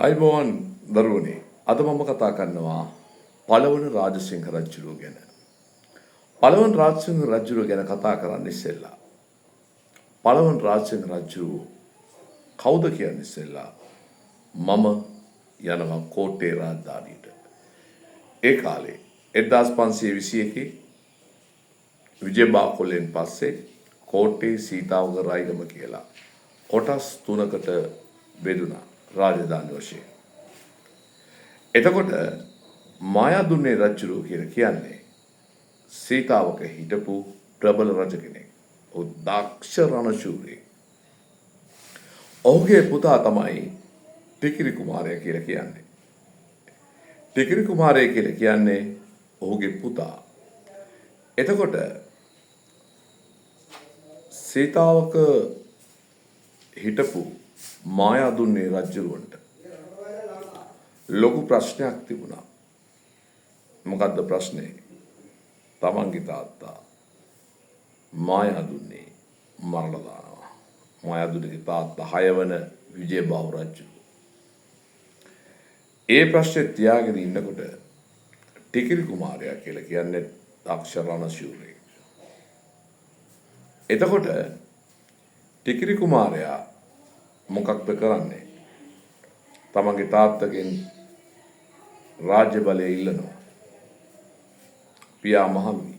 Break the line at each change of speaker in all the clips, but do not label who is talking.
අයිබෝවන් දරුවනේ අද මම කතා කරනවා පළවන රාජසිංහ රජුරුව ගැන. පළවන රාජසිංහ රජුරුව ගැන කතා කරන්න ඉස්සෙල්ලා පළවන රාජසිංහ රජුරුව කවුද කියන්නේ ඉස්සෙල්ලා මම යනවා කෝට්ටේ රාජධානියට. ඒ කාලේ 1521 විජයබාකොලෙන් පස්සේ කෝට්ටේ සීතාවක රයිගම කියලා කොටස් තුනකට බෙදුණා රාජධානි වශයෙන්. එතකොට මායාදුන්නේ රජුරුව කියලා කියන්නේ සීතාවක හිටපු ප්‍රබල රජ කෙනෙක්. ඔහු දක්ෂ රණශූරයෙක්. ඔහුගේ පුතා තමයි ටිකිරි කුමාරයා කියලා කියන්නේ. ටිකිරි කුමාරයා කියලා කියන්නේ ඔහුගේ පුතා. එතකොට සීතාවක හිටපු මායාදුන්නේ රජුරවන්ට ලොකු ප්‍රශ්නයක් තිබුණා. මොකද්ද ප්‍රශ්නේ? තමන්ගේ තාත්තා මායාදුන්නේ මරලා දානවා. මායාදුන්නේගේ තාත්තා 6 වන විජයබාහු රජු. ඒ ප්‍රශ්නේ තියාගෙන ඉන්නකොට ටිකිරි කුමාරයා කියලා කියන්නේ දක්ෂ රණශූරයෙක්. එතකොට ටිකිරි කුමාරයා මොකක්ද කරන්නේ? තමන්ගේ තාත්තගෙන් රාජ්‍ය බලය ඉල්ලනවා. පියා මහලුයි.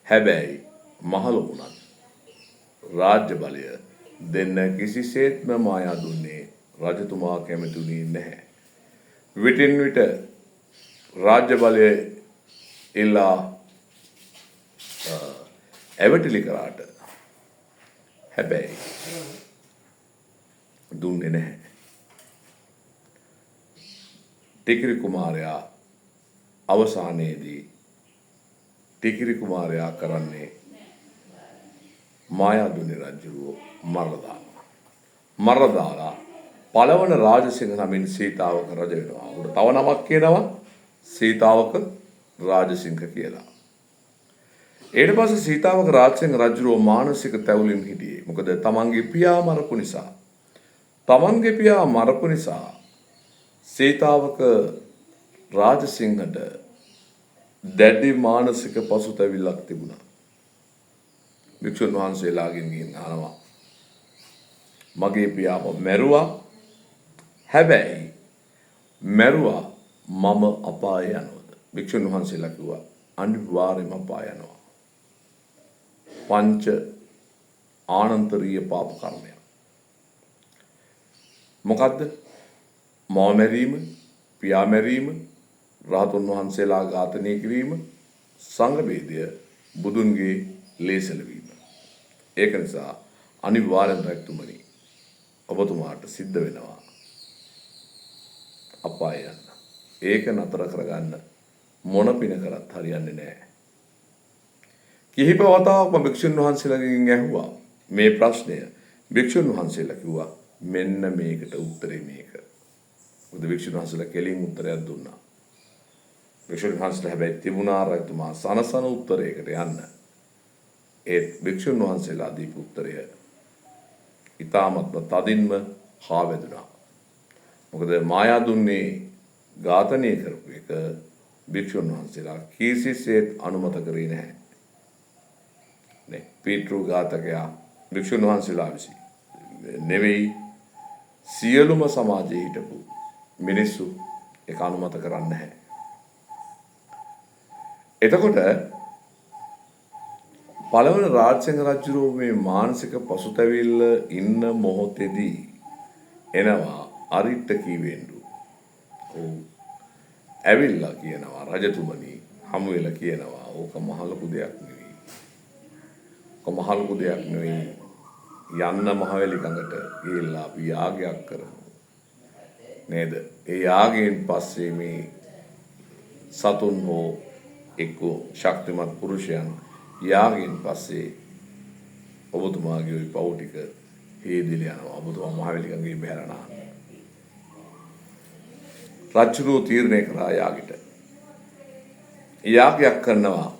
හැබැයි මහලු වුණත් රාජ්‍ය බලය දෙන්න කිසිසේත්ම මායාදුන්නේ රජතුමා කැමතුනේ නැහැ. විටින් විට රාජ්‍ය බලය ඉල්ලා ඇවටිලි කරාට හැබැයි දුන්නේ නැහැ. ටිකිරි කුමාරයා අවසානයේදී ටිකිරි කුමාරයා කරන්නේ මායාදුන්නේ රජුව මරලා දානවා. මරලා දාලා පළවන රාජසිංහ නමින් සීතාවක රජ වෙනවා. උඩ තව නමක් කියනවා සීතාවක රාජසිංහ කියලා. ඊට පස්සේ සීතාවක රාජසිංහ රජුව මානසික තැවුලින් හිටියේ. මොකද තමන්ගේ පියා මරපු නිසා. තමන්ගේ පියා මරපු නිසා සීතාවක රාජසිංහට දැඩි මානසික පසුතැවිල්ලක් තිබුණා. භික්ෂුන් වහන්සේලාගෙන් ගිහින් අහනවා මගේ පියාව මැරුවා. හැබැයි මැරුවා මම අපාය යනවද? භික්ෂුන් වහන්සේලා කිව්වා අනිවාර්යයෙන්ම අපාය යනවා. පංච ආනන්තරීය පාප කර්මය. මොකද්ද? මව මැරීම, පියා මැරීම, රහතුන් වහන්සේලා ඝාතනය කිරීම, සංඝ වේදය, බුදුන්ගේ ලේසල වීම. ඒක නිසා අනිවාර්යෙන් රැක්තුමනි ඔබතුමාට සිද්ධ වෙනවා අපාය යන්න. ඒක නතර කරගන්න මොන පින කරත් හරියන්නේ නැහැ. කිහිප වතාවක් මම භික්ෂුන් වහන්සේලාගෙන් ඇහුවා මේ ප්‍රශ්නය. භික්ෂුන් වහන්සේලා කිව්වා මෙන්න මේකට උත්තරේ මේක. මොකද භික්ෂුන් වහන්සේලා කෙලින් උත්තරයක් දුන්නා. භික්ෂුන් වහන්සේලා හැබැයි තිබුණා රජතුමා සනසන උත්තරයකට යන්න. ඒ භික්ෂුන් වහන්සේලා දීපු උත්තරය ඊ타මත්ම තදින්ම හා වැදුනා. මොකද මායාදුන්නේ ඝාතනය කරපු එක භික්ෂුන් වහන්සේලා කිසිසේත් අනුමත කරේ නැහැ. නේ පීට්‍රු ඝාතකයා භික්ෂුන් වහන්සේලා විසි නෙවෙයි සියලුම සමාජයේ හිටපු මිනිස්සු ඒක අනුමත කරන්නේ නැහැ. එතකොට පළවන රාජසිංහ රජුගේ මේ මානසික පසුතැවිල්ල ඉන්න මොහොතේදී එනවා අරිට්ට කීවෙන්ඩු. ඔව් ඇවිල්ලා කියනවා රජතුමනි හමු වෙලා කියනවා ඕක මහ ලොකු දෙයක් නෙවෙයි. ඕක මහ ලොකු දෙයක් නෙවෙයි. යන්න මහවැලි ගඟට ගිහිල්ලා අපි යාගයක් කරමු. නේද? ඒ යාගයෙන් පස්සේ මේ සතුන් හෝ එක්ක ශක්තිමත් පුරුෂයන් යාගයෙන් පස්සේ ඔබතුමාගේ ওই පව් ටික හේදිලා යනවා. ඔබතුමා මහවැලි ගඟේ බැහැරනා. රජුරෝ තීරණය කරා යාගෙට. යාගයක් කරනවා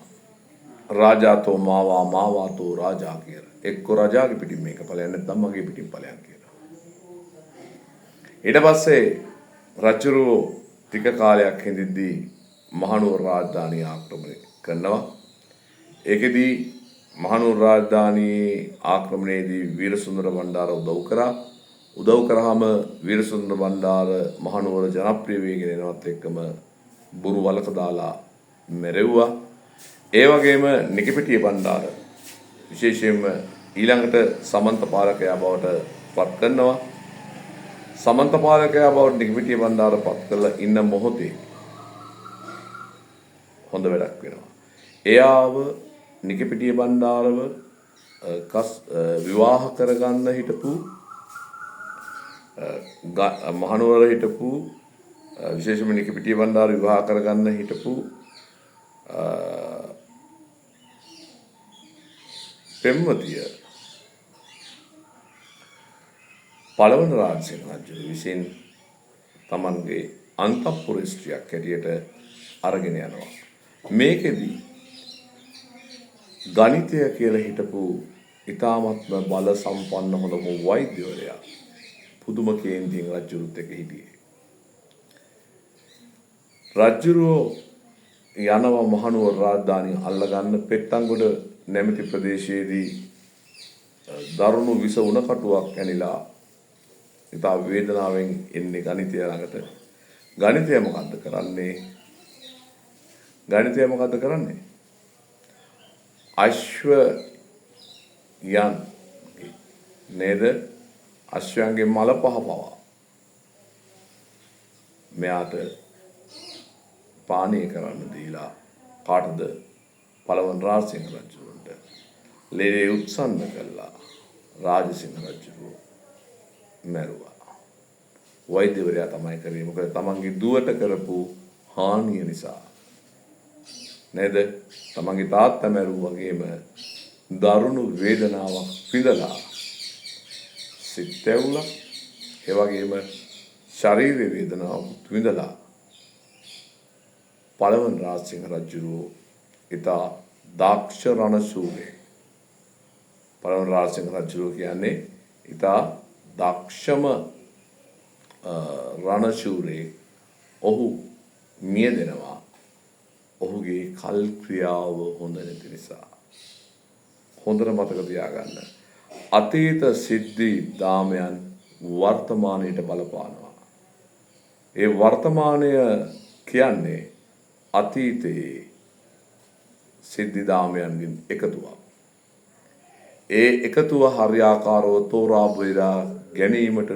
රාජාතෝ මාවා මාවාතෝ රාජා කියලා. එක්ක රජාගේ පිටින් මේක ඵලයන් නැත්නම් මගේ පිටින් ඵලයන් කියලා. ඊට පස්සේ රජුරෝ ටික කාලයක් හිඳිද්දී මහනුවර රාජධානිය ආක්‍රමණය කරනවා. ඒකෙදී මහනුවර රාජධානියේ ආක්‍රමණයේදී වීරසුන්දර බණ්ඩාර උදව් කරා. උදව් කරාම වීරසුන්දර බණ්ඩාර මහනුවර ජනප්‍රිය වේගෙන එනවත් එක්කම බුරු වලක දාලා මැරෙව්වා. ඒ වගේම නිකිපිටිය බණ්ඩාර විශේෂයෙන්ම ඊළඟට සමන්ත පාලකයා බවට පත් කරනවා. සමන්ත පාලකයා බවට නිකිපිටිය බණ්ඩාර පත් කරලා ඉන්න මොහොතේ හොඳ වැඩක් වෙනවා. එයාව නිකිපිටිය බණ්ඩාරව විවාහ කරගන්න හිටපු මහනුවර හිටපු විශේෂයෙන්ම නිකිපිටිය බණ්ඩාර විවාහ කරගන්න හිටපු පෙම්වතිය පළවන රාජසිංහ රජු විසින් තමන්ගේ අන්තපුර ස්ත්‍රියක් හැටියට අරගෙන යනවා. මේකෙදී ගණිතය කියලා හිටපු ඉතාමත්ම බල සම්පන්න හොඳම වෛද්‍යවරයා පුදුම කේන්තියෙන් රජුරුත් එක්ක හිටියේ. රජුරෝ යනවා මහනුවර රාජධානිය අල්ලගන්න. පෙට්ටන්ගොඩ නැමැති ප්‍රදේශයේදී දරුණු විස උණ කටුවක් ඇනිලා ඉතා වේදනාවෙන් එන්නේ ගණිතය ළඟට. ගණිතය මොකද්ද කරන්නේ? අශ්ව යන් නේද? අශ්වයන්ගේ මල පහ පවා මෙයාට පානීය කරන්න දීලා කාටද? පළවන රාජසිංහ රජුන්ට ලේලේ උත්සන්න කළා. රාජසිංහ රජු මැරුවා. වෛද්‍යවරයා තමයි කරේ. මොකද තමන්ගේ දුවට කරපු හානිය නිසා නේද? තමන්ගේ තාත්තා මැරුවා වගේම දරුණු වේදනාවක් විඳලා සිත් ඇවුලා. ඒ වගේම ශරීර වේදනාවක් විඳලා පළවන රාජසිංහ රජු ඉතා දක්ෂ රණශූරයෙක්. පළවන රාජසිංහ රජු කියන්නේ ඉතා දක්ෂම රණශූරයෙක්. ඔහු මියදෙනවා. ඔහුගේ කල් ක්‍රියාව හොඳ නැති නිසා. හොඳට මතක තියාගන්න. අතීත සිද්ධි දාමයන් වර්තමානයට බලපානවා. ඒ වර්තමානය කියන්නේ අතීතයේ සිද්ධි දාමයන්ගෙන් එකතුවක්. ඒ එකතුව හරියාකාරව තෝරා බේරා ගැනීමට